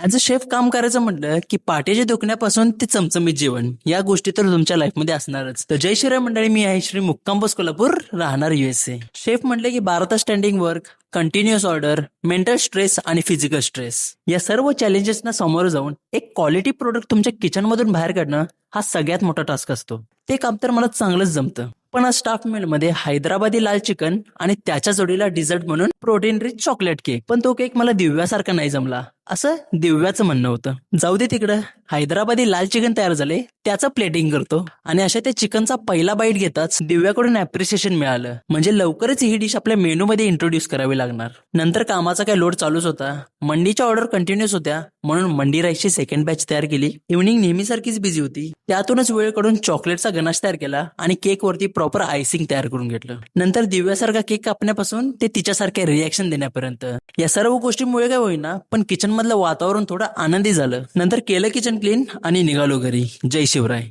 As a chef काम करायचं म्हटलं की पाट्याच्या दुखण्यापासून ते चमचमीत जेवण या गोष्टी तर तुमच्या लाईफमध्ये असणारच. तर जय श्रीराम मंडळी, मी आहे श्री मुक्काम बस कोल्हापूर, राहणार USA. शेफ म्हटले की 12 तास standing work, continuous order, mental stress आणि फिजिकल स्ट्रेस या सर्व चॅलेंजेसना समोर जाऊन एक क्वालिटी प्रोडक्ट तुमच्या किचन मधून बाहेर काढणं हा सगळ्यात मोठा टास्क असतो. ते काम तर मला चांगलंच जमतं. पण आज स्टाफ मध्ये हैदराबादी लाल चिकन आणि त्याच्या जोडीला डिझर्ट म्हणून प्रोटीन रिच चॉकलेट केक, पण तो केक मला दिव्यासारखा नाही जमला असं दिव्याचं म्हणणं होतं. जाऊ दे तिकडं. हैदराबादी लाल चिकन तयार झाले, त्याचं प्लेटिंग करतो आणि अशा त्या चिकनचा पहिला बाईट घेताच दिव्याकडून अप्रिसिएशन मिळालं. म्हणजे लवकरच ही डिश आपल्या मेनू मध्ये इंट्रोड्यूस करावी लागणार. नंतर कामाचा काय लोड चालूच होता, मंडीच्या ऑर्डर कंटिन्युअस होत्या, म्हणून मंडी राईसची सेकंड बॅच तयार केली. इव्हनिंग नेहमीसारखीच बिझी होती, त्यातूनच वेळ काढून चॉकलेटचा गनाश तयार केला आणि केक वरती प्रॉपर आयसिंग तयार करून घेतलं. नंतर दिव्यासारखा केक कापण्यापासून ते तिच्यासारख्या रिॲक्शन देण्यापर्यंत या सर्व गोष्टींमुळे काय होईना, पण किचन मधलं वातावरण थोडं आनंदी झालं. नंतर केलं किचन क्लीन आणि निघालो घरी. जय शिवराय.